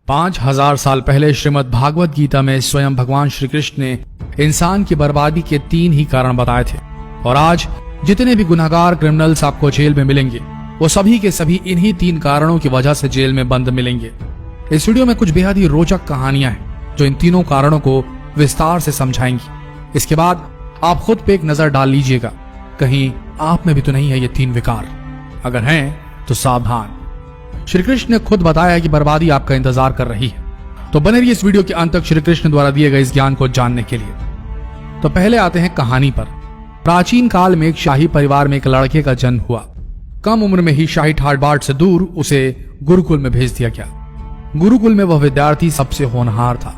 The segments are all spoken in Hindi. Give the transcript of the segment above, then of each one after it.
5000 साल पहले श्रीमद् भागवत गीता में स्वयं भगवान श्री कृष्ण ने इंसान की बर्बादी के 3 ही कारण बताए थे। और आज जितने भी गुनहगार क्रिमिनल्स आपको जेल में मिलेंगे वो सभी के सभी इन्हीं 3 कारणों की वजह से जेल में बंद मिलेंगे। इस वीडियो में कुछ बेहद ही रोचक कहानियां हैं जो इन तीनों कारणों को विस्तार से समझाएंगी। इसके बाद आप खुद पे एक नजर डाल लीजिएगा, कहीं आप में भी तो नहीं है ये 3 विकार। अगर हैं तो सावधान। श्री कृष्ण ने खुद बताया कि बर्बादी आपका इंतजार कर रही है, तो बने रहिए इस वीडियो के अंत तक श्री कृष्ण द्वारा दिए गए इस ज्ञान को जानने के लिए। तो पहले आते हैं कहानी पर। प्राचीन काल में एक शाही परिवार में एक लड़के का जन्म हुआ। कम उम्र में ही शाही ठाट बाट से दूर उसे गुरुकुल में भेज दिया गया। गुरुकुल में वह विद्यार्थी सबसे होनहार था।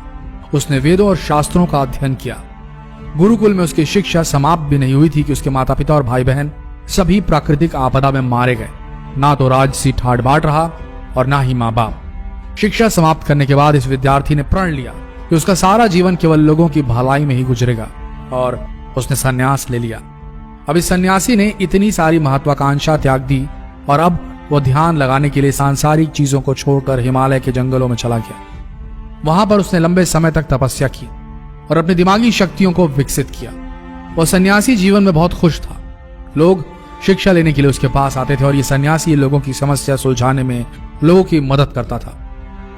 उसने वेदों और शास्त्रों का अध्ययन किया। गुरुकुल में उसकी शिक्षा समाप्त भी नहीं हुई थी कि उसके माता पिता और भाई बहन सभी प्राकृतिक आपदा में मारे गए। ना तो राजसी ठाट बाट रहा और ना ही माँ बाप। शिक्षा समाप्त करने के बाद इस विद्यार्थी ने प्रण लिया कि उसका सारा जीवन केवल लोगों की भलाई में ही गुजरेगा और उसने संन्यास ले लिया। अब इस सन्यासी ने इतनी सारी महत्वाकांक्षा त्याग दी और अब वो ध्यान लगाने के लिए सांसारिक चीजों को छोड़कर हिमालय के जंगलों में चला गया। वहां पर उसने लंबे समय तक तपस्या की और अपनी दिमागी शक्तियों को विकसित किया। वह सन्यासी जीवन में बहुत खुश था। लोग शिक्षा लेने के लिए उसके पास आते थे और ये सन्यासी लोगों की समस्या सुलझाने में लोगों की मदद करता था।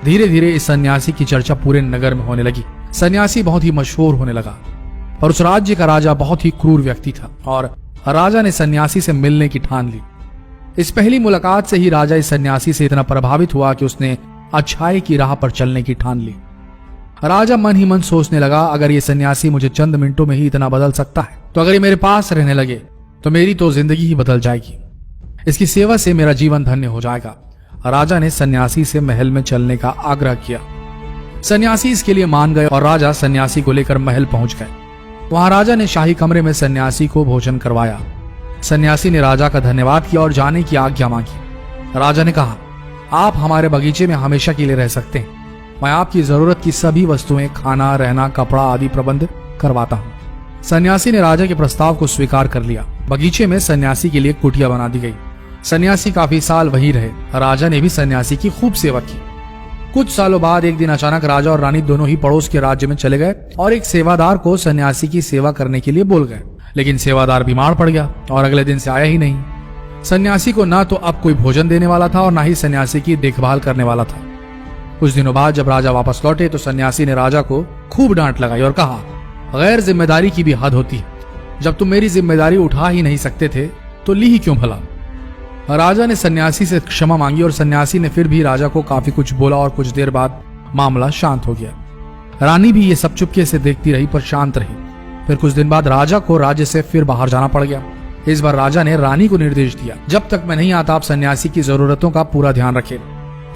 धीरे धीरे इस सन्यासी की चर्चा पूरे नगर में होने लगी। सन्यासी बहुत ही मशहूर होने लगा और उस राज्य का राजा बहुत ही क्रूर व्यक्ति था और राजा ने सन्यासी से मिलने की ठान ली। इस पहली मुलाकात से ही राजा इस सन्यासी से इतना प्रभावित हुआ कि उसने अच्छाई की राह पर चलने की ठान ली। राजा मन ही मन सोचने लगा, अगर ये सन्यासी मुझे चंद मिनटों में ही इतना बदल सकता है तो अगर ये मेरे पास रहने लगे तो मेरी तो जिंदगी ही बदल जाएगी। इसकी सेवा से मेरा जीवन धन्य हो जाएगा। राजा ने सन्यासी से महल में चलने का आग्रह किया। सन्यासी इसके लिए मान गए और राजा सन्यासी को लेकर महल पहुंच गए। वहां राजा ने शाही कमरे में सन्यासी को भोजन करवाया। सन्यासी ने राजा का धन्यवाद किया और जाने की आज्ञा मांगी। राजा ने कहा, आप हमारे बगीचे में हमेशा के लिए रह सकते हैं। मैं आपकी जरूरत की सभी वस्तुएं, खाना, रहना, कपड़ा आदि प्रबंध करवाता हूँ। सन्यासी ने राजा के प्रस्ताव को स्वीकार कर लिया। बगीचे में सन्यासी के लिए कुटिया बना दी गई। सन्यासी काफी साल वहीं रहे। राजा ने भी सन्यासी की खूब सेवा की। कुछ सालों बाद एक दिन अचानक राजा और रानी दोनों ही पड़ोस के राज्य में चले गए और एक सेवादार को सन्यासी की सेवा करने के लिए बोल गए। लेकिन सेवादार बीमार पड़ गया और अगले दिन से आया ही नहीं। सन्यासी को ना तो अब कोई भोजन देने वाला था और ना ही सन्यासी की देखभाल करने वाला था। कुछ दिनों बाद जब राजा वापस लौटे तो सन्यासी ने राजा को खूब डांट लगाई और कहा, गैर जिम्मेदारी की भी हद होती है। जब तुम मेरी जिम्मेदारी उठा ही नहीं सकते थे तो ली ही क्यों भला। राजा ने सन्यासी से क्षमा मांगी और सन्यासी ने फिर भी राजा को काफी कुछ बोला और कुछ देर बाद मामला शांत हो गया। रानी भी ये सब चुपके से देखती रही पर शांत रही। फिर कुछ दिन बाद राजा को राज्य से फिर बाहर जाना पड़ गया। इस बार राजा ने रानी को निर्देश दिया, जब तक मैं नहीं आता आप सन्यासी की जरूरतों का पूरा ध्यान रखें।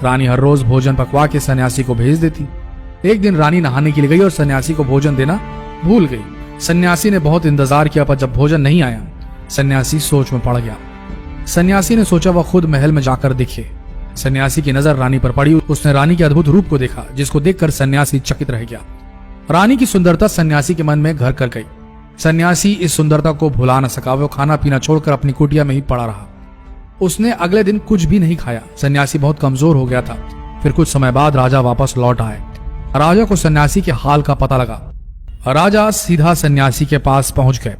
रानी हर रोज भोजन पकवा के सन्यासी को भेज देती। एक दिन रानी नहाने के लिए गई और सन्यासी को भोजन देना भूल गई। सन्यासी ने बहुत इंतजार किया पर जब भोजन नहीं आया सन्यासी सोच में पड़ गया। सन्यासी ने सोचा वह खुद महल में जाकर दिखे। सन्यासी की नजर रानी पर पड़ी। उसने रानी के अद्भुत रूप को देखा, जिसको देखकर सन्यासी चकित रह गया। रानी की सुंदरता सन्यासी के मन में घर कर गई। सन्यासी इस सुंदरता को भुला न सका। वो खाना पीना छोड़कर अपनी कुटिया में ही पड़ा रहा। उसने अगले दिन कुछ भी नहीं खाया। सन्यासी बहुत कमजोर हो गया था। फिर कुछ समय बाद राजा वापस लौट आए। राजा को सन्यासी के हाल का पता लगा। राजा सीधा सन्यासी के पास पहुंच गए।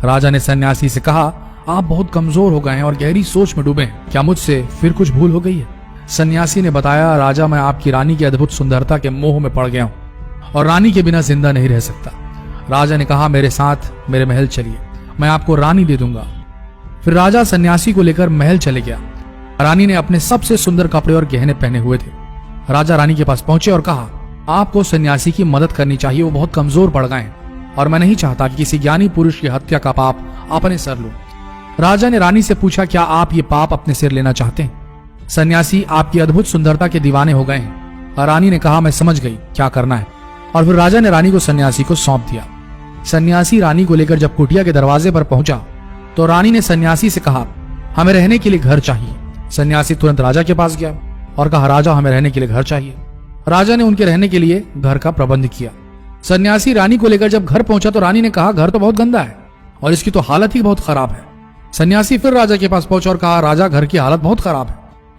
राजा ने सन्यासी से कहा, आप बहुत कमजोर हो गए हैं और गहरी सोच में डूबे हैं। क्या मुझसे फिर कुछ भूल हो गई है? सन्यासी ने बताया, राजा मैं आपकी रानी की अद्भुत सुंदरता के मोह में पड़ गया हूँ और रानी के बिना जिंदा नहीं रह सकता। राजा ने कहा, मेरे साथ मेरे महल चलिए, मैं आपको रानी दे दूंगा। फिर राजा सन्यासी को लेकर महल चले गया। रानी ने अपने सबसे सुंदर कपड़े और गहने पहने हुए थे। राजा रानी के पास पहुंचे और कहा, आपको सन्यासी की मदद करनी चाहिए। वो बहुत कमजोर पड़ गए हैं और मैं नहीं चाहता कि किसी ज्ञानी पुरुष की हत्या का पाप अपने सर लूं। राजा ने रानी से पूछा, क्या आप ये पाप अपने सिर लेना चाहते हैं? सन्यासी आपकी अद्भुत सुंदरता के दीवाने हो गए हैं। और रानी ने कहा, मैं समझ गई क्या करना है। और फिर राजा ने रानी को सन्यासी को सौंप दिया। सन्यासी रानी को लेकर जब कुटिया के दरवाजे पर पहुंचा तो रानी ने सन्यासी से कहा, हमें रहने के लिए घर चाहिए। सन्यासी तुरंत राजा के पास गया और कहा, राजा हमें रहने के लिए घर चाहिए। राजा ने उनके रहने के लिए घर का प्रबंध किया। सन्यासी रानी को लेकर जब घर पहुंचा तो रानी ने कहा, घर तो बहुत गंदा है और इसकी तो हालत ही बहुत खराब है। सन्यासी फिर राजा के पास पहुंचा और कहा, राजा घर की हालत बहुत खराब है।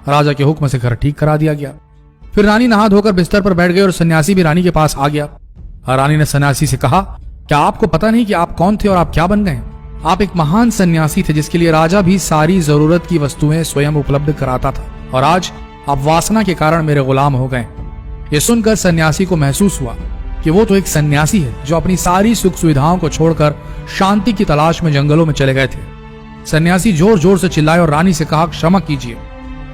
राजा के हुक्म से घर ठीक करा दिया गया। फिर रानी नहा धोकर बिस्तर पर बैठ गई और सन्यासी भी रानी के पास आ गया। रानी ने सन्यासी से कहा, क्या आपको पता नहीं कि आप कौन थे और आप क्या बन गए? आप एक महान सन्यासी थे जिसके लिए राजा भी सारी जरूरत की वस्तुएं स्वयं उपलब्ध कराता था, और आज आप वासना के कारण मेरे गुलाम हो गए। ये सुनकर सन्यासी को महसूस हुआ कि वो तो एक सन्यासी है जो अपनी सारी सुख सुविधाओं को छोड़कर शांति की तलाश में जंगलों में चले गए थे। सन्यासी जोर जोर से चिल्लाए और रानी से कहा, क्षमा कीजिए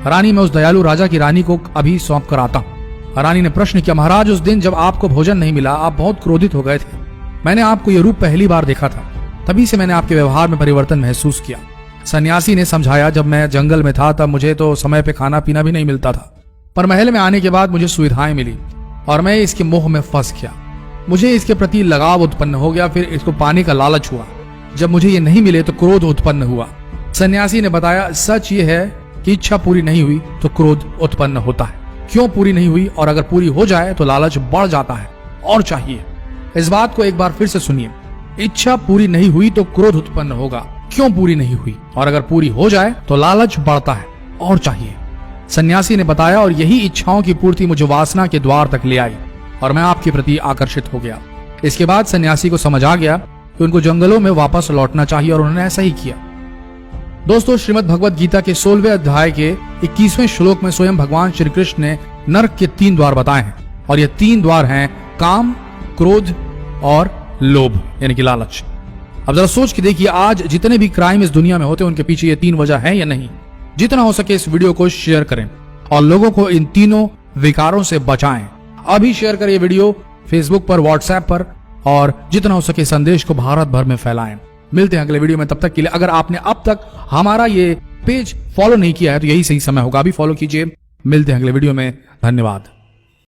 रानी, मैं उस दयालु राजा की रानी को अभी सौंप कर आता हूँ। रानी ने प्रश्न किया, महाराज, उस दिन जब आपको भोजन नहीं मिला आप बहुत क्रोधित हो गए थे। मैंने आपको यह रूप पहली बार देखा था, तभी से मैंने आपके व्यवहार में परिवर्तन महसूस किया। सन्यासी ने समझाया, जब मैं जंगल में था तब मुझे तो समय पे खाना पीना भी नहीं मिलता था, पर महल में आने के बाद मुझे सुविधाएं मिली और मैं इसके मोह में फंस गया। मुझे इसके प्रति लगाव उत्पन्न हो गया, फिर इसको पाने का लालच हुआ। जब मुझे ये नहीं मिले तो क्रोध उत्पन्न हुआ। सन्यासी ने बताया, सच ये है कि इच्छा पूरी नहीं हुई तो क्रोध उत्पन्न होता है। क्यों पूरी नहीं हुई? और अगर पूरी हो जाए तो लालच बढ़ जाता है और चाहिए। इस बात को एक बार फिर से सुनिए, इच्छा पूरी नहीं हुई तो क्रोध उत्पन्न होगा। क्यों पूरी नहीं हुई? और अगर पूरी हो जाए तो लालच बढ़ता है और चाहिए। सन्यासी ने बताया, और यही इच्छाओं की पूर्ति मुझे वासना के द्वार तक ले आई और मैं आपके प्रति आकर्षित हो गया। इसके बाद सन्यासी को समझ आ गया कि उनको जंगलों में वापस लौटना चाहिए और उन्होंने ऐसा ही किया। दोस्तों, श्रीमद् भगवद गीता के 16वें अध्याय के 21वें श्लोक में स्वयं भगवान श्री कृष्ण ने नरक के 3 द्वार बताए हैं, और ये 3 द्वार हैं काम, क्रोध और लोभ, यानी कि लालच। अब जरा सोच के देखिए, आज जितने भी क्राइम इस दुनिया में होते हैं उनके पीछे ये 3 वजह है या नहीं? जितना हो सके इस वीडियो को शेयर करें और लोगों को इन तीनों विकारों से बचाएं। अभी शेयर करें ये वीडियो फेसबुक पर, व्हाट्सएप पर, और जितना हो सके संदेश को भारत भर में फैलाएं। मिलते हैं अगले वीडियो में, तब तक के लिए अगर आपने अब तक हमारा ये पेज फॉलो नहीं किया है तो यही सही समय होगा, अभी फॉलो कीजिए। मिलते हैं अगले वीडियो में, धन्यवाद।